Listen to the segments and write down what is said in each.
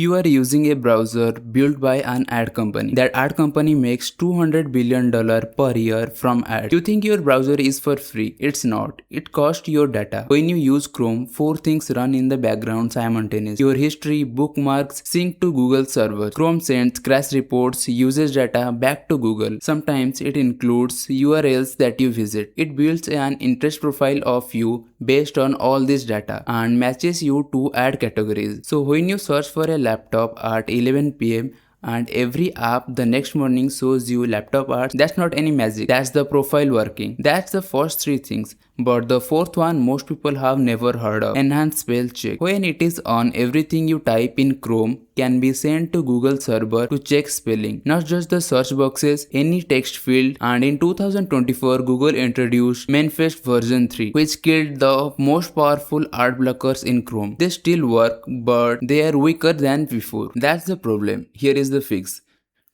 You are using a browser built by an ad company. That ad company makes $200 billion per year from ads. You think your browser is for free. It's not. It costs your data. When you use Chrome, four things run in the background simultaneously. Your history, bookmarks, sync to Google servers. Chrome sends crash reports, usage data back to Google. Sometimes it includes URLs that you visit. It builds an interest profile of you based on all this data and matches you to ad categories. So when you search for a laptop at 11 p.m. and every app the next morning shows you laptop ads, that's not any magic. That's the profile working. That's the first three things. But the fourth one most people have never heard of. Enhanced spell check. When it is on, everything you type in Chrome can be sent to Google server to check spelling. Not just the search boxes, any text field. And in 2024, Google introduced Manifest version 3, which killed the most powerful ad blockers in Chrome. They still work, but they are weaker than before. That's the problem. Here is the fix.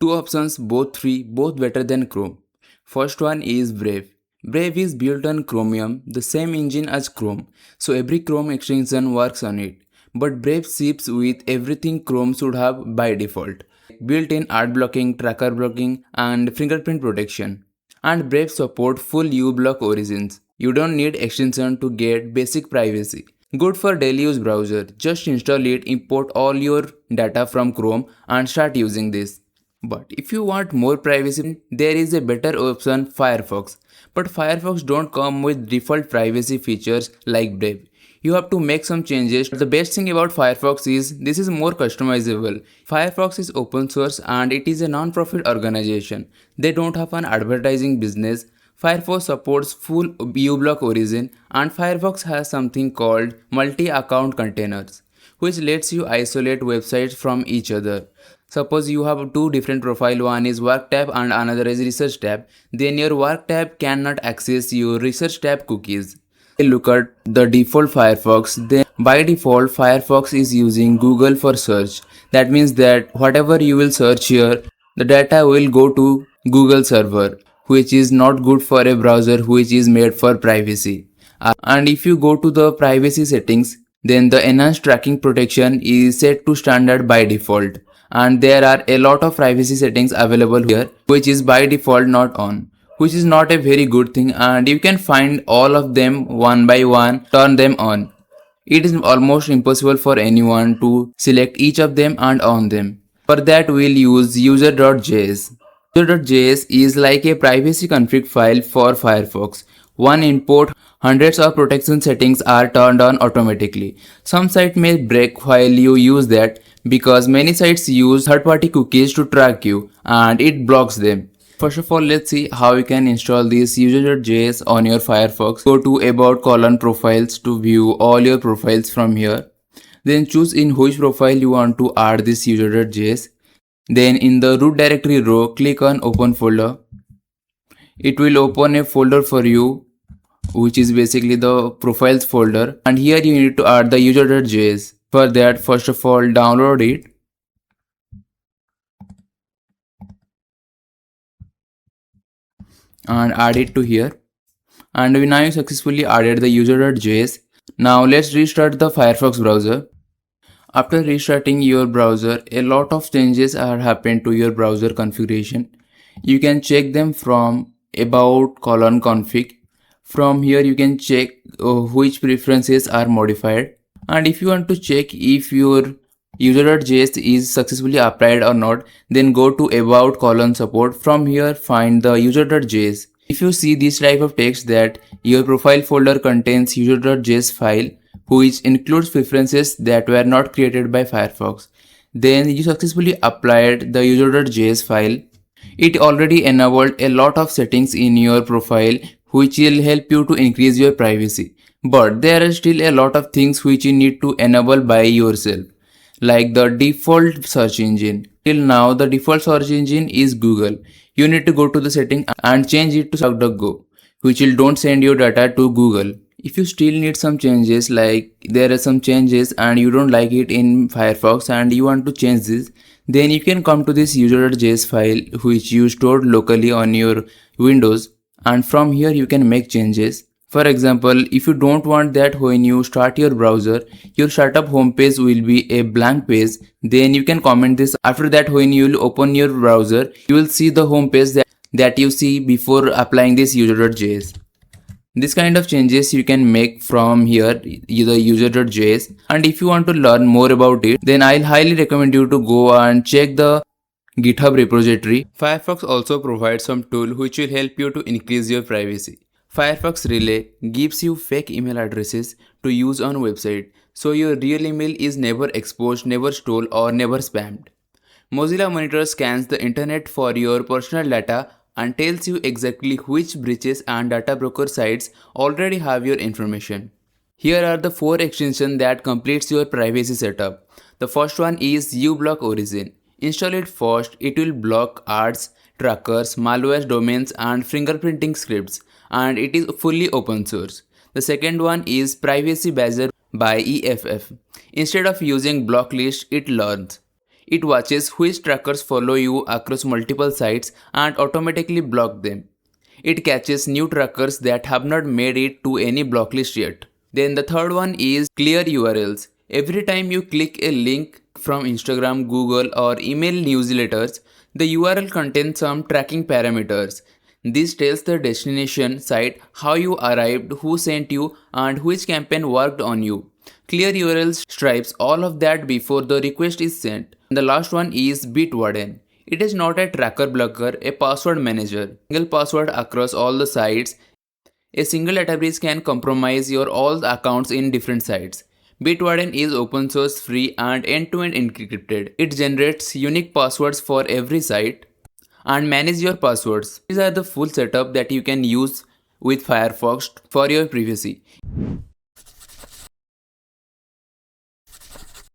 Two options, both free, both better than Chrome. First one is Brave. Brave is built on Chromium, the same engine as Chrome, so every Chrome extension works on it. But Brave ships with everything Chrome should have by default. Built-in ad blocking, tracker blocking, and fingerprint protection. And Brave support full uBlock origins. You don't need extension to get basic privacy. Good for daily use browser. Just install it, import all your data from Chrome and start using this. But if you want more privacy, there is a better option, Firefox. But Firefox don't come with default privacy features like Brave. You have to make some changes. The best thing about Firefox is this is more customizable. Firefox is open source and it is a non-profit organization. They don't have an advertising business. Firefox supports full uBlock origin and Firefox has something called multi-account containers, which lets you isolate websites from each other. Suppose you have two different profiles, one is work tab and another is research tab, then your work tab cannot access your research tab cookies. Look at the default Firefox, then by default Firefox is using Google for search. That means that whatever you will search here, the data will go to Google server, which is not good for a browser which is made for privacy. And if you go to the privacy settings, then the enhanced tracking protection is set to standard by default. And there are a lot of privacy settings available here which is by default not on, which is not a very good thing, and you can find all of them one by one, turn them on. It is almost impossible for anyone to select each of them and on them. For that we'll use user.js. User.js is like a privacy config file for Firefox. One input, hundreds of protection settings are turned on automatically. Some sites may break while you use that because many sites use third-party cookies to track you and it blocks them. First of all, let's see how you can install this user.js on your Firefox. Go to about profiles to view all your profiles from here. Then choose in which profile you want to add this user.js. Then in the root directory row, click on open folder. It will open a folder for you, which is basically the profiles folder, and here you need to add the user.js. For that, first of all, download it and add it to here. And we now successfully added the user.js. Now let's restart the Firefox browser. After restarting your browser, a lot of changes are happened to your browser configuration. You can check them from about config. From here you can check which preferences are modified. And if you want to check if your user.js is successfully applied or not, then go to about support. From here find the user.js. If you see this type of text that your profile folder contains user.js file which includes preferences that were not created by Firefox, then you successfully applied the user.js file. It already enabled a lot of settings in your profile which will help you to increase your privacy. But there are still a lot of things which you need to enable by yourself, like the default search engine. Till now the default search engine is Google. You need to go to the setting and change it to DuckDuckGo, which will don't send your data to Google. If you still need some changes, like there are some changes and you don't like it in Firefox and you want to change this, then you can come to this user.js file which you stored locally on your Windows, and from here you can make changes. For example, if you don't want that when you start your browser, your startup homepage will be a blank page, then you can comment this. After that, when you will open your browser, you will see the homepage that you see before applying this user.js. This kind of changes you can make from here, the user.js. And if you want to learn more about it, then I'll highly recommend you to go and check the GitHub repository. Firefox also provides some tool which will help you to increase your privacy. Firefox Relay gives you fake email addresses to use on website, so your real email is never exposed, never stolen or never spammed. Mozilla Monitor scans the internet for your personal data and tells you exactly which breaches and data broker sites already have your information. Here are the 4 extensions that completes your privacy setup. The first one is uBlock Origin. Install it first, it will block ads, trackers, malware domains and fingerprinting scripts, and it is fully open source. The second one is Privacy Badger by EFF. Instead of using block list, it learns. It watches which trackers follow you across multiple sites and automatically block them. It catches new trackers that have not made it to any blocklist yet. Then the third one is clear URLs. Every time you click a link from Instagram, Google or email newsletters, the URL contains some tracking parameters. This tells the destination site how you arrived, who sent you and which campaign worked on you. Clear URLs stripes all of that before the request is sent. The last one is bitwarden. It is not a tracker blocker, a password manager. Single password across all the sites. A single data breach can compromise your all accounts in different sites. Bitwarden is open source, free and end-to-end encrypted. It generates unique passwords for every site and manage your passwords. These are the full setup that you can use with Firefox for your privacy.